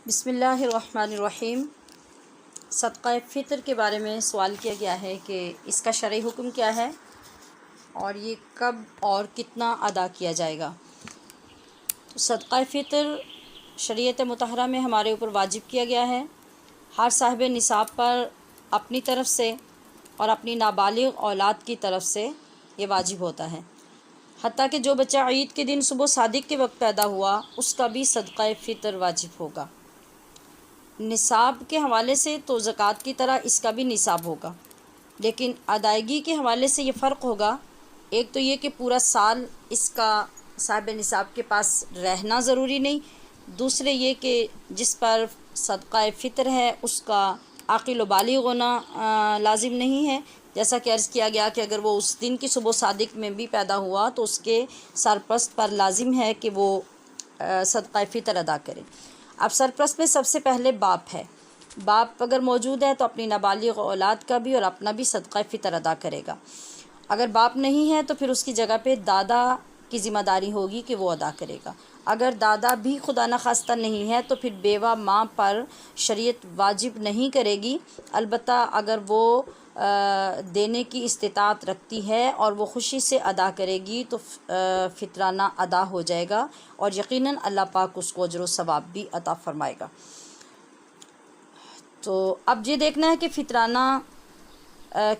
بسم اللہ الرحمن الرحیم۔ صدقہ فطر کے بارے میں سوال کیا گیا ہے کہ اس کا شرعی حکم کیا ہے اور یہ کب اور کتنا ادا کیا جائے گا۔ تو صدقہ فطر شریعت مطہرہ میں ہمارے اوپر واجب کیا گیا ہے۔ ہر صاحب نصاب پر اپنی طرف سے اور اپنی نابالغ اولاد کی طرف سے یہ واجب ہوتا ہے۔ حتیٰ کہ جو بچہ عید کے دن صبح صادق کے وقت پیدا ہوا اس کا بھی صدقہ فطر واجب ہوگا۔ نصاب کے حوالے سے تو زکوٰۃ کی طرح اس کا بھی نصاب ہوگا، لیکن ادائیگی کے حوالے سے یہ فرق ہوگا۔ ایک تو یہ کہ پورا سال اس کا صاحب نصاب کے پاس رہنا ضروری نہیں، دوسرے یہ کہ جس پر صدقہ فطر ہے اس کا عاقل و بالغ ہونا لازم نہیں ہے۔ جیسا کہ عرض کیا گیا کہ اگر وہ اس دن کی صبح صادق میں بھی پیدا ہوا تو اس کے سرپرست پر لازم ہے کہ وہ صدقہ فطر ادا کرے۔ اب سرپرست میں سب سے پہلے باپ ہے۔ باپ اگر موجود ہے تو اپنی نابالغ اولاد کا بھی اور اپنا بھی صدقہ فطر ادا کرے گا۔ اگر باپ نہیں ہے تو پھر اس کی جگہ پہ دادا کی ذمہ داری ہوگی کہ وہ ادا کرے گا۔ اگر دادا بھی خدا نخواستہ نہیں ہے تو پھر بیوہ ماں پر شریعت واجب نہیں کرے گی، البتہ اگر وہ دینے کی استطاعت رکھتی ہے اور وہ خوشی سے ادا کرے گی تو فطرانہ ادا ہو جائے گا اور یقیناً اللہ پاک اس کو اجر و ثواب بھی عطا فرمائے گا۔ تو اب یہ دیکھنا ہے کہ فطرانہ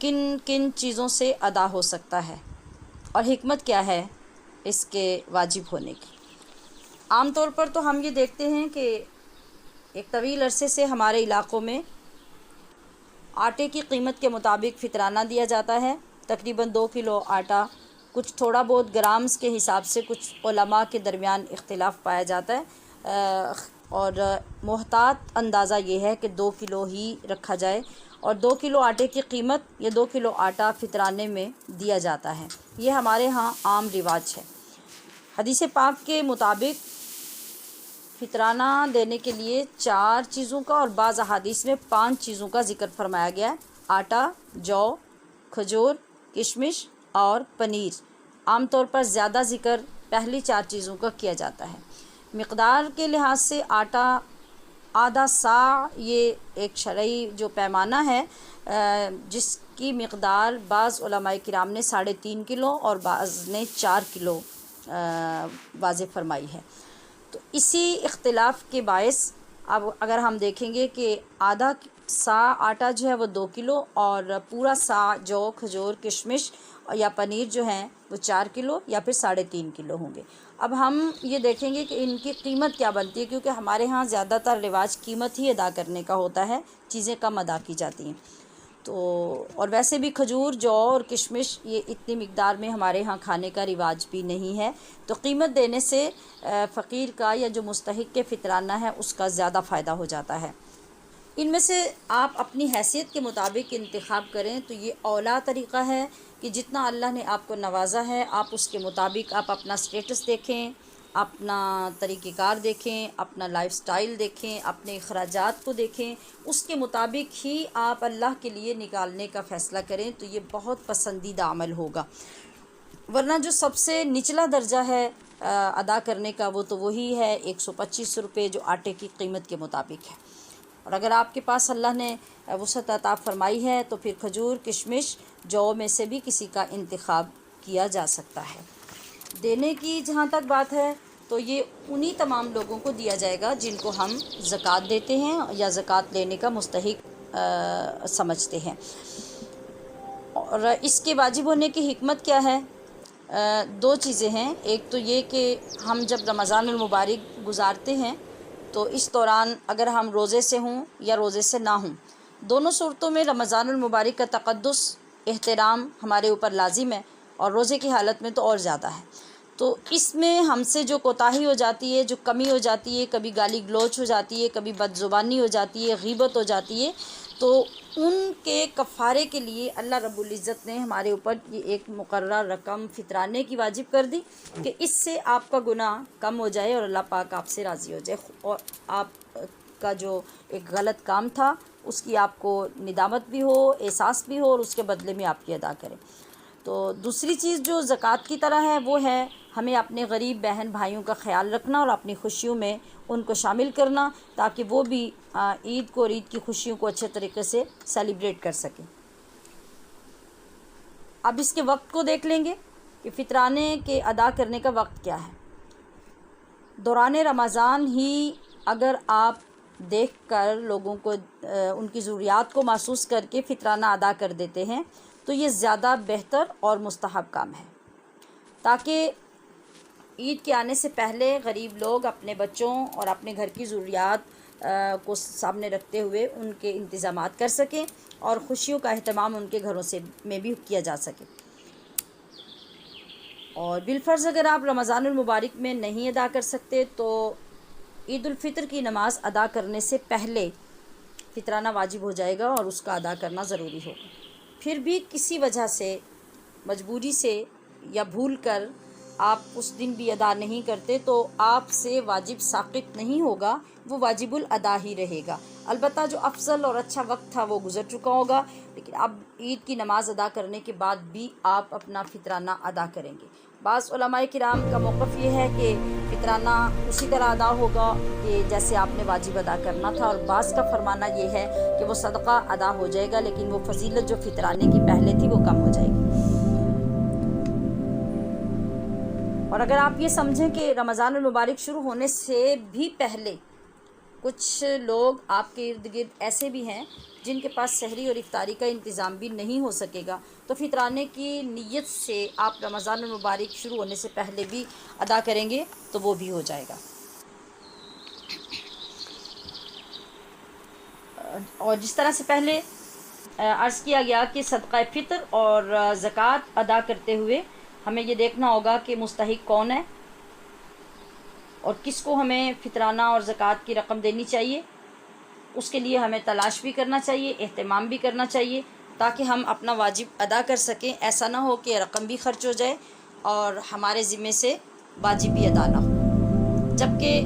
کن کن چیزوں سے ادا ہو سکتا ہے اور حکمت کیا ہے اس کے واجب ہونے کی۔ عام طور پر تو ہم یہ دیکھتے ہیں کہ ایک طویل عرصے سے ہمارے علاقوں میں آٹے کی قیمت کے مطابق فطرانہ دیا جاتا ہے۔ تقریباً 2 کلو آٹا، کچھ تھوڑا بہت گرامز کے حساب سے کچھ علماء کے درمیان اختلاف پایا جاتا ہے، اور محتاط اندازہ یہ ہے کہ 2 کلو ہی رکھا جائے اور 2 کلو آٹے کی قیمت یا 2 کلو آٹا فطرانے میں دیا جاتا ہے۔ یہ ہمارے ہاں عام رواج ہے۔ حدیث پاک کے مطابق فطرانہ دینے کے لیے 4 چیزوں کا اور بعض احادیث میں 5 چیزوں کا ذکر فرمایا گیا ہے: آٹا، جو، کھجور، کشمش اور پنیر۔ عام طور پر زیادہ ذکر پہلی 4 چیزوں کا کیا جاتا ہے۔ مقدار کے لحاظ سے آٹا آدھا صاع یہ ایک شرعی جو پیمانہ ہے، جس کی مقدار بعض علماء کرام نے 3.5 کلو اور بعض نے 4 کلو واضح فرمائی ہے۔ تو اسی اختلاف کے باعث اب اگر ہم دیکھیں گے کہ آدھا صاع آٹا جو ہے وہ 2 کلو اور پورا صاع جو کھجور، کشمش یا پنیر جو ہیں وہ 4 کلو یا پھر 3.5 کلو ہوں گے۔ اب ہم یہ دیکھیں گے کہ ان کی قیمت کیا بنتی ہے، کیونکہ ہمارے ہاں زیادہ تر رواج قیمت ہی ادا کرنے کا ہوتا ہے، چیزیں کم ادا کی جاتی ہیں۔ تو اور ویسے بھی کھجور، جو اور کشمش یہ اتنی مقدار میں ہمارے ہاں کھانے کا رواج بھی نہیں ہے، تو قیمت دینے سے فقیر کا یا جو مستحق کے فطرانہ ہے اس کا زیادہ فائدہ ہو جاتا ہے۔ ان میں سے آپ اپنی حیثیت کے مطابق انتخاب کریں تو یہ اولا طریقہ ہے کہ جتنا اللہ نے آپ کو نوازا ہے آپ اس کے مطابق آپ اپنا سٹیٹس دیکھیں، اپنا طریقہ کار دیکھیں، اپنا لائف سٹائل دیکھیں، اپنے اخراجات کو دیکھیں، اس کے مطابق ہی آپ اللہ کے لیے نکالنے کا فیصلہ کریں تو یہ بہت پسندیدہ عمل ہوگا۔ ورنہ جو سب سے نچلا درجہ ہے ادا کرنے کا وہ تو وہی ہے 125 روپے جو آٹے کی قیمت کے مطابق ہے، اور اگر آپ کے پاس اللہ نے وسعت عطا فرمائی ہے تو پھر کھجور، کشمش، جو میں سے بھی کسی کا انتخاب کیا جا سکتا ہے۔ دینے کی جہاں تک بات ہے تو یہ انہی تمام لوگوں کو دیا جائے گا جن کو ہم زکوٰۃ دیتے ہیں یا زکوٰۃ لینے کا مستحق سمجھتے ہیں۔ اور اس کے واجب ہونے کی حکمت کیا ہے؟ 2 چیزیں ہیں۔ ایک تو یہ کہ ہم جب رمضان المبارک گزارتے ہیں تو اس دوران اگر ہم روزے سے ہوں یا روزے سے نہ ہوں، دونوں صورتوں میں رمضان المبارک کا تقدس، احترام ہمارے اوپر لازم ہے، اور روزے کی حالت میں تو اور زیادہ ہے۔ تو اس میں ہم سے جو کوتاہی ہو جاتی ہے، جو کمی ہو جاتی ہے، کبھی گالی گلوچ ہو جاتی ہے، کبھی بد زبانی ہو جاتی ہے، غیبت ہو جاتی ہے، تو ان کے کفارے کے لیے اللہ رب العزت نے ہمارے اوپر یہ ایک مقررہ رقم فطرانے کی واجب کر دی کہ اس سے آپ کا گناہ کم ہو جائے اور اللہ پاک آپ سے راضی ہو جائے، اور آپ کا جو ایک غلط کام تھا اس کی آپ کو ندامت بھی ہو، احساس بھی ہو، اور اس کے بدلے میں آپ کی ادا کریں۔ تو دوسری چیز جو زکوٰۃ کی طرح ہے وہ ہے ہمیں اپنے غریب بہن بھائیوں کا خیال رکھنا اور اپنی خوشیوں میں ان کو شامل کرنا، تاکہ وہ بھی عید کو اور عید کی خوشیوں کو اچھے طریقے سے سیلیبریٹ کر سکیں۔ اب اس کے وقت کو دیکھ لیں گے کہ فطرانے کے ادا کرنے کا وقت کیا ہے۔ دوران رمضان ہی اگر آپ دیکھ کر لوگوں کو ان کی ضروریات کو محسوس کر کے فطرانہ ادا کر دیتے ہیں تو یہ زیادہ بہتر اور مستحب کام ہے، تاکہ عید کے آنے سے پہلے غریب لوگ اپنے بچوں اور اپنے گھر کی ضروریات کو سامنے رکھتے ہوئے ان کے انتظامات کر سکیں اور خوشیوں کا اہتمام ان کے گھروں سے میں بھی کیا جا سکے۔ اور بالفرض اگر آپ رمضان المبارک میں نہیں ادا کر سکتے تو عید الفطر کی نماز ادا کرنے سے پہلے فطرانہ واجب ہو جائے گا اور اس کا ادا کرنا ضروری ہوگا۔ پھر بھی کسی وجہ سے، مجبوری سے یا بھول کر آپ اس دن بھی ادا نہیں کرتے تو آپ سے واجب ساقط نہیں ہوگا، وہ واجب الادا ہی رہے گا۔ البتہ جو افضل اور اچھا وقت تھا وہ گزر چکا ہوگا، لیکن اب عید کی نماز ادا کرنے کے بعد بھی آپ اپنا فطرانہ ادا کریں گے۔ بعض علماء کرام کا موقف یہ ہے کہ فطرانہ اسی طرح ادا ہوگا کہ جیسے آپ نے واجب ادا کرنا تھا، اور بعض کا فرمانا یہ ہے کہ وہ صدقہ ادا ہو جائے گا، لیکن وہ فضیلت جو فطرانے کی پہلے تھی وہ کم ہو جائے گی۔ اور اگر آپ یہ سمجھیں کہ رمضان المبارک شروع ہونے سے بھی پہلے کچھ لوگ آپ کے ارد گرد ایسے بھی ہیں جن کے پاس سحری اور افطاری کا انتظام بھی نہیں ہو سکے گا، تو فطرانے کی نیت سے آپ رمضان المبارک شروع ہونے سے پہلے بھی ادا کریں گے تو وہ بھی ہو جائے گا۔ اور جس طرح سے پہلے عرض کیا گیا کہ صدقہ فطر اور زکوٰۃ ادا کرتے ہوئے ہمیں یہ دیکھنا ہوگا کہ مستحق کون ہے اور کس کو ہمیں فطرانہ اور زکوٰۃ کی رقم دینی چاہیے۔ اس کے لیے ہمیں تلاش بھی کرنا چاہیے، اہتمام بھی کرنا چاہیے، تاکہ ہم اپنا واجب ادا کر سکیں۔ ایسا نہ ہو کہ رقم بھی خرچ ہو جائے اور ہمارے ذمے سے واجب بھی ادا نہ ہو۔ جبکہ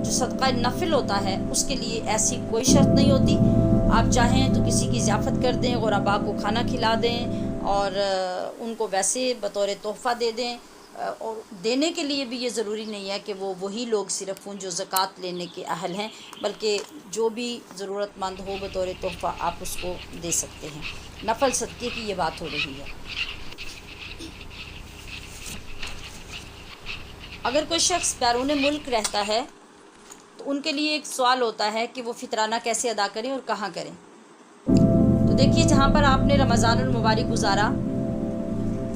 جو صدقہ نفل ہوتا ہے اس کے لیے ایسی کوئی شرط نہیں ہوتی، آپ چاہیں تو کسی کی ضیافت کر دیں، غرباء کو کھانا کھلا دیں اور ان کو ویسے بطور تحفہ دے دیں، اور دینے کے لیے بھی یہ ضروری نہیں ہے کہ وہی لوگ صرف ہوں جو زکوٰۃ لینے کے اہل ہیں، بلکہ جو بھی ضرورت مند ہو بطور تحفہ آپ اس کو دے سکتے ہیں۔ نفل صدقے کی یہ بات ہو رہی ہے۔ اگر کوئی شخص بیرون ملک رہتا ہے تو ان کے لیے ایک سوال ہوتا ہے کہ وہ فطرانہ کیسے ادا کریں اور کہاں کریں۔ تو دیکھیے، جہاں پر آپ نے رمضان المبارک گزارا،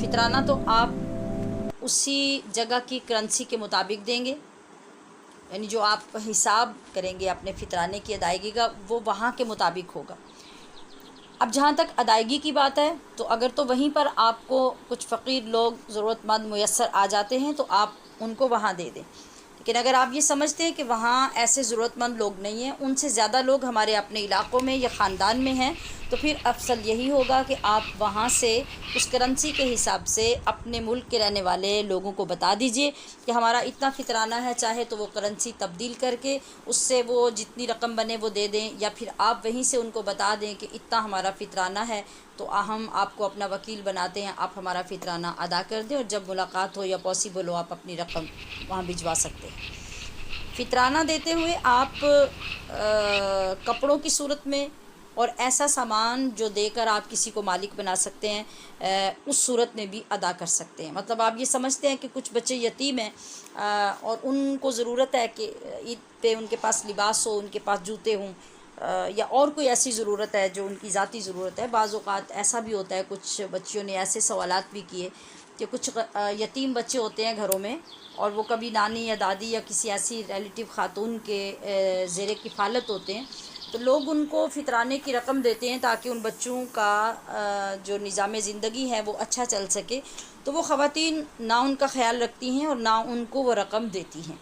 فطرانہ تو آپ اسی جگہ کی کرنسی کے مطابق دیں گے، یعنی جو آپ حساب کریں گے اپنے فطرانے کی ادائیگی کا وہ وہاں کے مطابق ہوگا۔ اب جہاں تک ادائیگی کی بات ہے تو اگر تو وہیں پر آپ کو کچھ فقیر لوگ ضرورت مند میسر آ جاتے ہیں تو آپ ان کو وہاں دے دیں، لیکن اگر آپ یہ سمجھتے ہیں کہ وہاں ایسے ضرورت مند لوگ نہیں ہیں، ان سے زیادہ لوگ ہمارے اپنے علاقوں میں یا خاندان میں ہیں، تو پھر افضل یہی ہوگا کہ آپ وہاں سے اس کرنسی کے حساب سے اپنے ملک کے رہنے والے لوگوں کو بتا دیجئے کہ ہمارا اتنا فطرانہ ہے، چاہے تو وہ کرنسی تبدیل کر کے اس سے وہ جتنی رقم بنے وہ دے دیں، یا پھر آپ وہیں سے ان کو بتا دیں کہ اتنا ہمارا فطرانہ ہے، تو ہم آپ کو اپنا وکیل بناتے ہیں، آپ ہمارا فطرانہ ادا کر دیں، اور جب ملاقات ہو یا پاسبل ہو آپ اپنی رقم وہاں بھجوا سکتے ہیں۔ فطرانہ دیتے ہوئے آپ کپڑوں کی صورت میں اور ایسا سامان جو دے کر آپ کسی کو مالک بنا سکتے ہیں اس صورت میں بھی ادا کر سکتے ہیں۔ مطلب آپ یہ سمجھتے ہیں کہ کچھ بچے یتیم ہیں اور ان کو ضرورت ہے کہ عید پہ ان کے پاس لباس ہو، ان کے پاس جوتے ہوں، یا اور کوئی ایسی ضرورت ہے جو ان کی ذاتی ضرورت ہے۔ بعض اوقات ایسا بھی ہوتا ہے، کچھ بچیوں نے ایسے سوالات بھی کیے کہ کچھ یتیم بچے ہوتے ہیں گھروں میں، اور وہ کبھی نانی یا دادی یا کسی ایسی ریلیٹیو خاتون کے زیر کفالت ہوتے ہیں، تو لوگ ان کو فطرانے کی رقم دیتے ہیں تاکہ ان بچوں کا جو نظام زندگی ہے وہ اچھا چل سکے، تو وہ خواتین نہ ان کا خیال رکھتی ہیں اور نہ ان کو وہ رقم دیتی ہیں۔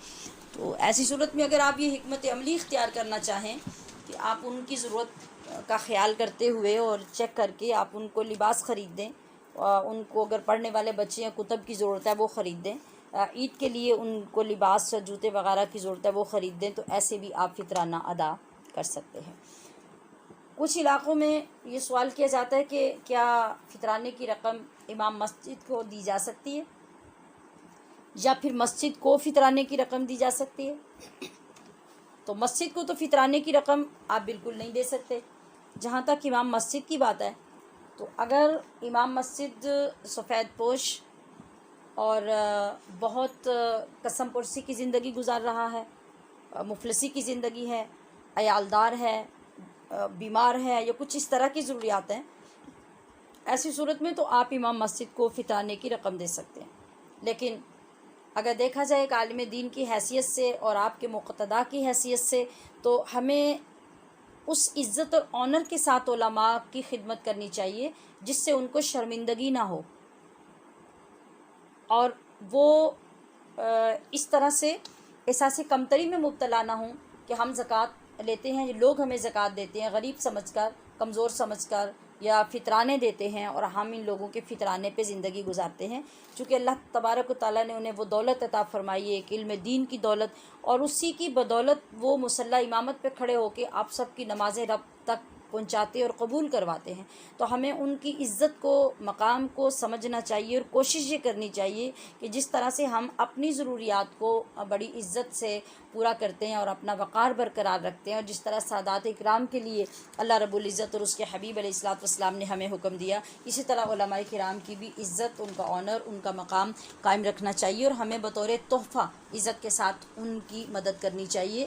تو ایسی صورت میں اگر آپ یہ حکمت عملی اختیار کرنا چاہیں کہ آپ ان کی ضرورت کا خیال کرتے ہوئے اور چیک کر کے آپ ان کو لباس خرید دیں، ان کو اگر پڑھنے والے بچے یا کتب کی ضرورت ہے وہ خرید دیں، عید کے لیے ان کو لباس جوتے وغیرہ کی ضرورت ہے وہ خرید دیں، تو ایسے بھی آپ فطرانہ ادا کر سکتے ہیں۔ کچھ علاقوں میں یہ سوال کیا جاتا ہے کہ کیا فطرانے کی رقم امام مسجد کو دی جا سکتی ہے یا پھر مسجد کو فطرانے کی رقم دی جا سکتی ہے؟ تو مسجد کو تو فطرانے کی رقم آپ بالکل نہیں دے سکتے۔ جہاں تک امام مسجد کی بات ہے تو اگر امام مسجد سفید پوش اور بہت قسم پرسی کی زندگی گزار رہا ہے، مفلسی کی زندگی ہے، عیالدار ہے، بیمار ہے یا کچھ اس طرح کی ضروریات ہیں، ایسی صورت میں تو آپ امام مسجد کو فطرانے کی رقم دے سکتے ہیں۔ لیکن اگر دیکھا جائے ایک عالم دین کی حیثیت سے اور آپ کے مقتدا کی حیثیت سے، تو ہمیں اس عزت اور آنر کے ساتھ علماء کی خدمت کرنی چاہیے جس سے ان کو شرمندگی نہ ہو، اور وہ اس طرح سے احساس کمتری میں مبتلا نہ ہوں کہ ہم زکوٰۃ لیتے ہیں، لوگ ہمیں زکوٰۃ دیتے ہیں غریب سمجھ کر، کمزور سمجھ کر، یا فطرانے دیتے ہیں اور ہم ان لوگوں کے فطرانے پہ زندگی گزارتے ہیں۔ چونکہ اللہ تبارک و تعالیٰ نے انہیں وہ دولت عطا فرمائی ہے، ایک علم دین کی دولت، اور اسی کی بدولت وہ مصلی امامت پہ کھڑے ہو کے آپ سب کی نماز رب تک پہنچاتے اور قبول کرواتے ہیں۔ تو ہمیں ان کی عزت کو، مقام کو سمجھنا چاہیے اور کوشش یہ کرنی چاہیے کہ جس طرح سے ہم اپنی ضروریات کو بڑی عزت سے پورا کرتے ہیں اور اپنا وقار برقرار رکھتے ہیں، اور جس طرح سادات اکرام کے لیے اللہ رب العزت اور اس کے حبیب علیہ الصلوۃ والسلام نے ہمیں حکم دیا، اسی طرح علماء کرام کی بھی عزت، ان کا آنر، ان کا مقام قائم رکھنا چاہیے، اور ہمیں بطور تحفہ عزت کے ساتھ ان کی مدد کرنی چاہیے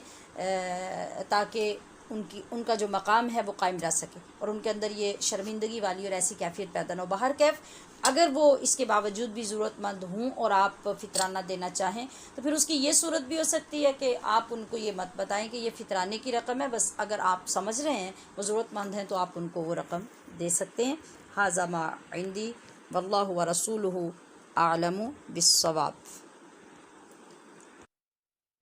تاکہ ان کا جو مقام ہے وہ قائم رہ سکے اور ان کے اندر یہ شرمندگی والی اور ایسی کیفیت پیدا نہ ہو۔ بہر کیف اگر وہ اس کے باوجود بھی ضرورت مند ہوں اور آپ فطرانہ دینا چاہیں تو پھر اس کی یہ صورت بھی ہو سکتی ہے کہ آپ ان کو یہ مت بتائیں کہ یہ فطرانے کی رقم ہے، بس اگر آپ سمجھ رہے ہیں وہ ضرورت مند ہیں تو آپ ان کو وہ رقم دے سکتے ہیں۔ ھذا ما عندی واللہ ورسولہ اعلم بالصواب۔